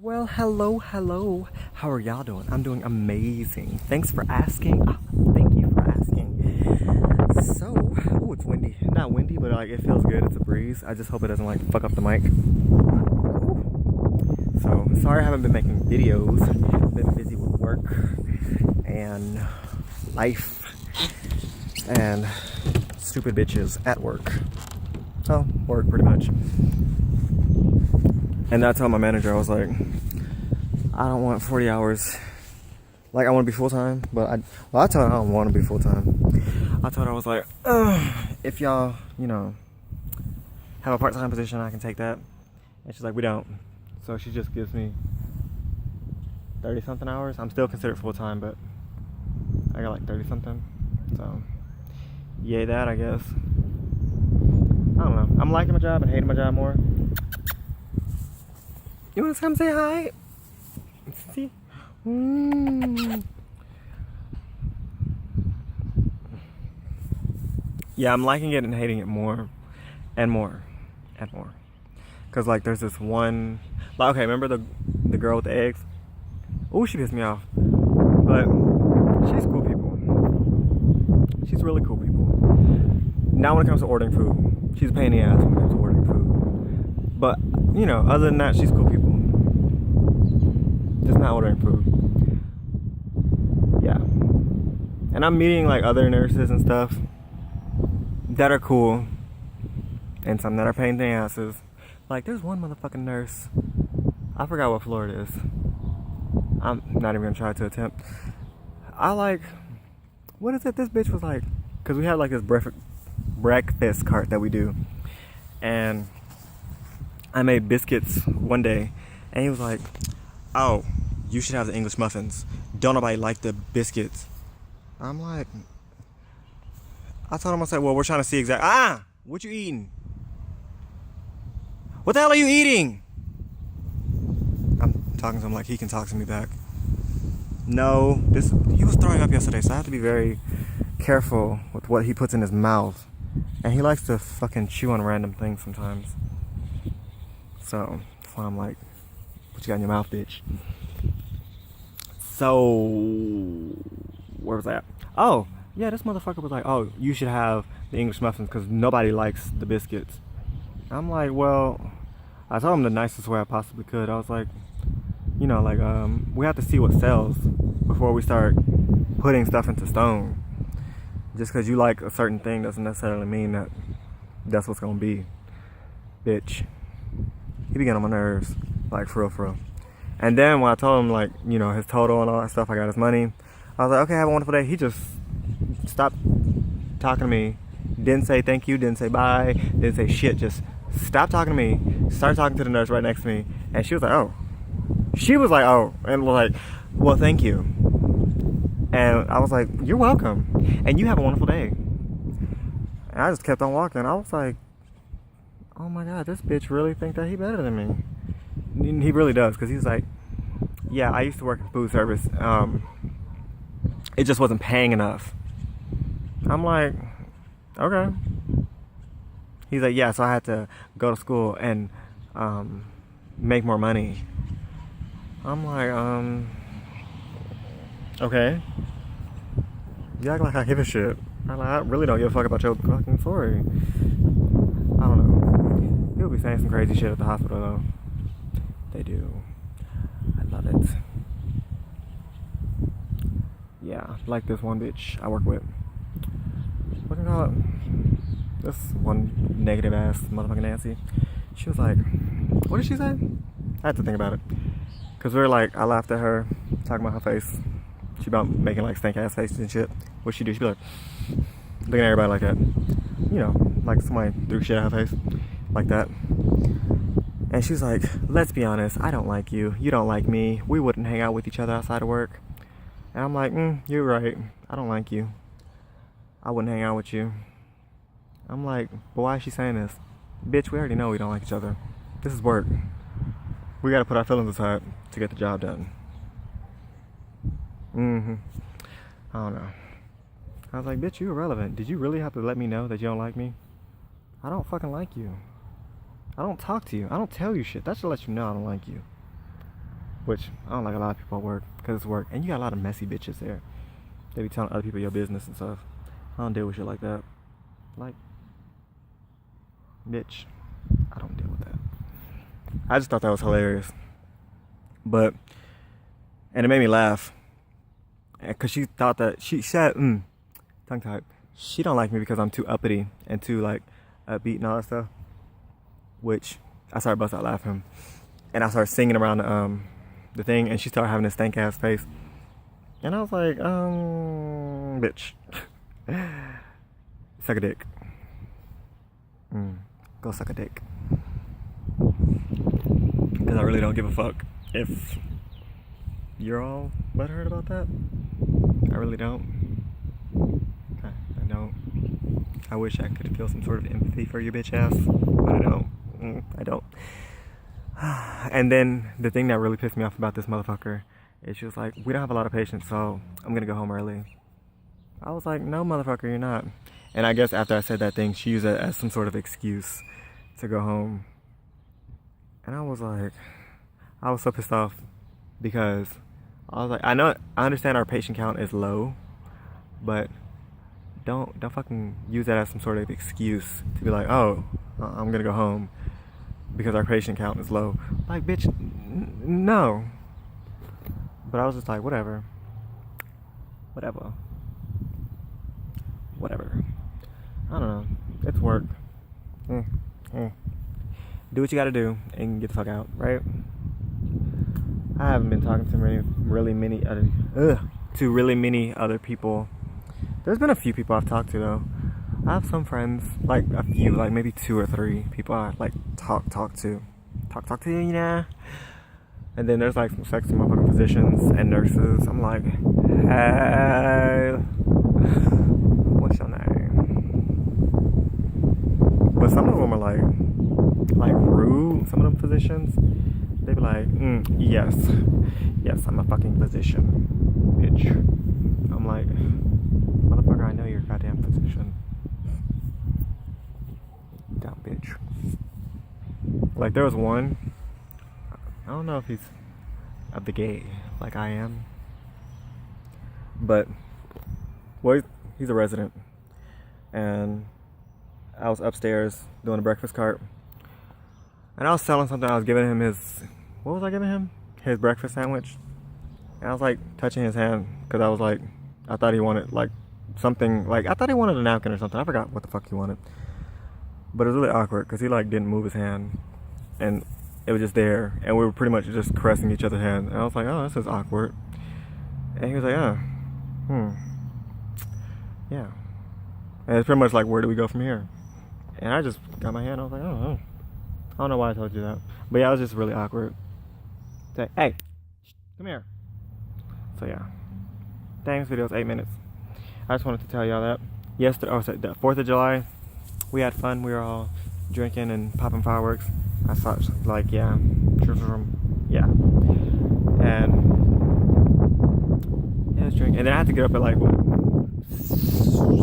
Well, hello. How are y'all doing? I'm doing amazing. Thanks for asking. Thank you for asking. So, oh, it's windy. Not windy, but like it feels good. It's a breeze. I just hope it doesn't like fuck up the mic. So, sorry I haven't been making videos. Been busy with work and life and stupid bitches at work. So, work pretty much. And I told my manager, I was like, I don't want 40 hours. Like, I want to be full-time, but I told her I don't want to be full-time. I told her, I was like, if y'all, have a part-time position, I can take that. And she's like, we don't. So she just gives me 30-something hours. I'm still considered full-time, but I got like 30-something. So, yay that, I guess. I don't know. I'm liking my job and hating my job more. You want to come say hi? See? Yeah, I'm liking it and hating it more and more and more. Cause like there's this one, like, okay, remember the girl with the eggs? Oh, she pissed me off. But she's cool people. She's really cool people. Now when it comes to ordering food, she's a pain in the ass when it comes to ordering food. But other than that, she's cool people. Just not ordering food. Yeah. And I'm meeting like other nurses and stuff that are cool. And some that are pain in the asses. Like there's one motherfucking nurse. I forgot what floor it is. I'm not even gonna try to attempt. What is it this bitch was like? Cause we had like this breakfast cart that we do. And I made biscuits one day. And he was like, oh, you should have the English muffins. Don't nobody like the biscuits. I'm like, I told him, I said, well, we're trying to see what you eating? What the hell are you eating? I'm talking to him like he can talk to me back. No, he was throwing up yesterday, so I have to be very careful with what he puts in his mouth. And he likes to fucking chew on random things sometimes. So, that's why I'm like, what you got in your mouth, bitch? So, where was I at? Oh, yeah, this motherfucker was like, oh, you should have the English muffins because nobody likes the biscuits. I'm like, well, I told him the nicest way I possibly could. I was like, we have to see what sells before we start putting stuff into stone. Just because you like a certain thing doesn't necessarily mean that that's what's going to be. Bitch. He be getting on my nerves. Like, for real. And then when I told him, like, his total and all that stuff, I got his money. I was like, okay, have a wonderful day. He just stopped talking to me. Didn't say thank you, didn't say bye, didn't say shit. Just stopped talking to me. Started talking to the nurse right next to me. And she was like, oh. She was like, oh. And was like, well, thank you. And I was like, you're welcome. And you have a wonderful day. And I just kept on walking. I was like, oh my God, this bitch really think that he better than me. He really does, because he's like, yeah, I used to work in food service. It just wasn't paying enough. I'm like, okay. He's like, yeah, so I had to go to school and make more money. I'm like, okay. You act like I give a shit. I really don't give a fuck about your fucking story. I don't know. People be saying some crazy shit at the hospital though. They do. I love it. Yeah, like this one bitch I work with. What do you call it? This one negative ass motherfucking Nancy. She was like, what did she say? I had to think about it. Cause we were like, I laughed at her, talking about her face. She about making like stank ass faces and shit. What she do? She be like, looking at everybody like that. Like somebody threw shit at her face. Like that. And she's like, let's be honest, I don't like you. You don't like me. We wouldn't hang out with each other outside of work. And I'm like, you're right. I don't like you. I wouldn't hang out with you. I'm like, but why is she saying this? Bitch, we already know we don't like each other. This is work. We gotta put our feelings aside to get the job done. I don't know. I was like, bitch, you irrelevant. Did you really have to let me know that you don't like me? I don't fucking like you. I don't talk to you. I don't tell you shit. That should let you know I don't like you. which I don't like a lot of people at work because it's work, and you got a lot of messy bitches there. They be telling other people your business and stuff. I don't deal with shit like that. Like, bitch, I don't deal with that. I just thought that was hilarious. But, and it made me laugh. Because she thought that, she said, tongue tied. She don't like me because I'm too uppity and too, like, upbeat and all that stuff. Which, I started busting out laughing. And I started singing around the thing, and she started having this stank ass face. And I was like, bitch. Suck a dick. Go suck a dick. Because I really don't give a fuck if you're all butthurt about that. I really don't. I don't. I wish I could feel some sort of empathy for your bitch ass, but I don't. I don't. And then the thing that really pissed me off about this motherfucker is she was like, we don't have a lot of patience, so I'm gonna go home early. I was like, no, motherfucker, you're not. And I guess after I said that thing, she used it as some sort of excuse to go home. And I was like, I was so pissed off because I was like, I understand our patient count is low, but don't fucking use that as some sort of excuse to be like, oh, I'm gonna go home because our patient count is low. Like, bitch, no. But I was just like, whatever. I don't know. It's work. Do what you gotta do and get the fuck out, right? I haven't been talking to really many other people. There's been a few people I've talked to though. I have some friends, like a few, like maybe 2 or 3 people I like talk to, you know. And then there's like some sexy motherfucking physicians and nurses. I'm like, hey, what's your name? But some of them are like rude. Some of them physicians, they be like, yes, I'm a fucking physician, bitch. I'm like, motherfucker, I know you're a goddamn physician. Dumb bitch. Like there was one, I don't know if he's of the gay like I am, but well, he's a resident, and I was upstairs doing a breakfast cart, and I was selling something. I was giving him what was I giving him? His breakfast sandwich. And I was like touching his hand because I was like, I thought he wanted like something, like I thought he wanted a napkin or something. I forgot what the fuck he wanted, but it was really awkward because he like didn't move his hand, and it was just there, and we were pretty much just caressing each other's hands. And I was like, oh, this is awkward. And he was like, yeah. And it's pretty much like, where do we go from here? And I just got my hand. I was like, I don't know why I told you that, but yeah, it was just really awkward. Say, hey, come here. So yeah, dang, this video's 8 minutes. I just wanted to tell y'all that yesterday, the 4th of July, we had fun. We were all drinking and popping fireworks. I thought, like, yeah, and yeah, it was drinking. And then I had to get up at like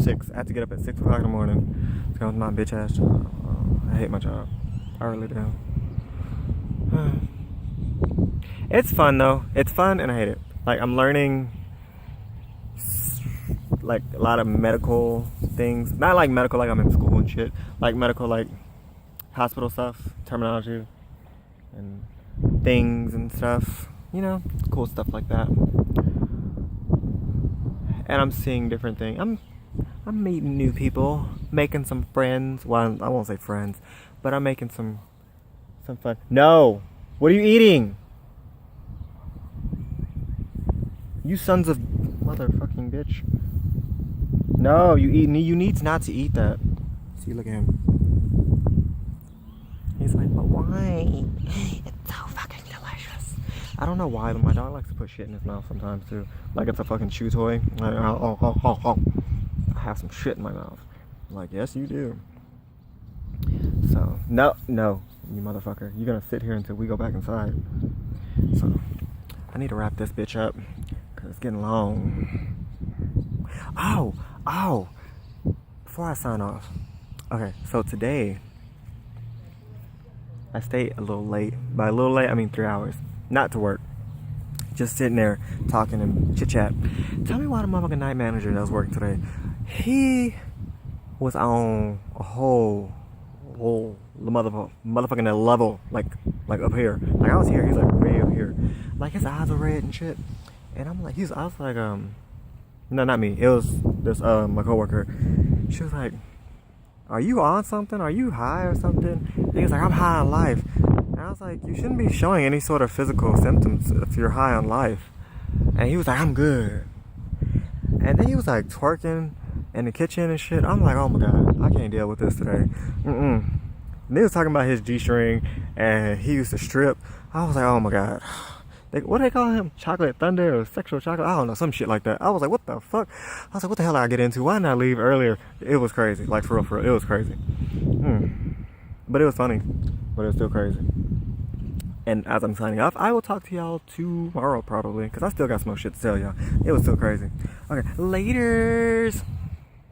6. I had to get up at 6 o'clock in the morning to go to my bitch ass job. I hate my job. I really do. It's fun though. It's fun and I hate it. Like I'm learning like a lot of medical things. Not like medical like I'm in school and shit. Like medical like hospital stuff, terminology and things and stuff. You know, cool stuff like that. And I'm seeing different things. I'm meeting new people, making some friends. Well, I won't say friends, but I'm making some fun. No! What are you eating? You sons of motherfucking bitch. No, you need not to eat that. See, look at him. He's like, but why? It's so fucking delicious. I don't know why, but my dog likes to put shit in his mouth sometimes too. Like it's a fucking chew toy. Like, I have some shit in my mouth. I'm like, yes, you do. So, no, you motherfucker. You're gonna sit here until we go back inside. So, I need to wrap this bitch up because it's getting long. Oh! Before I sign off. Okay, so today, I stayed a little late. By a little late, I mean 3 hours. Not to work. just sitting there talking and chit chat. Tell me why the motherfucking night manager that was working today, he was on a whole motherfucking level, like up here. Like I was here, he's like way up here. Like his eyes were red and shit. And I'm like, I was like, no, not me. It was this my coworker. She was like, "Are you on something? Are you high or something?" And he was like, "I'm high on life." And I was like, "You shouldn't be showing any sort of physical symptoms if you're high on life." And he was like, "I'm good." And then he was like twerking in the kitchen and shit. I'm like, "Oh my god, I can't deal with this today." And they was talking about his G-string and he used to strip. I was like, "Oh my god." What do they call him? Chocolate Thunder or Sexual Chocolate? I don't know, some shit like that. I was like, what the fuck? I was like, what the hell did I get into? Why didn't I leave earlier? It was crazy. Like, for real, it was crazy. But it was funny. But it was still crazy. And as I'm signing off, I will talk to y'all tomorrow probably. Because I still got some more shit to tell y'all. It was still crazy. Okay, laters.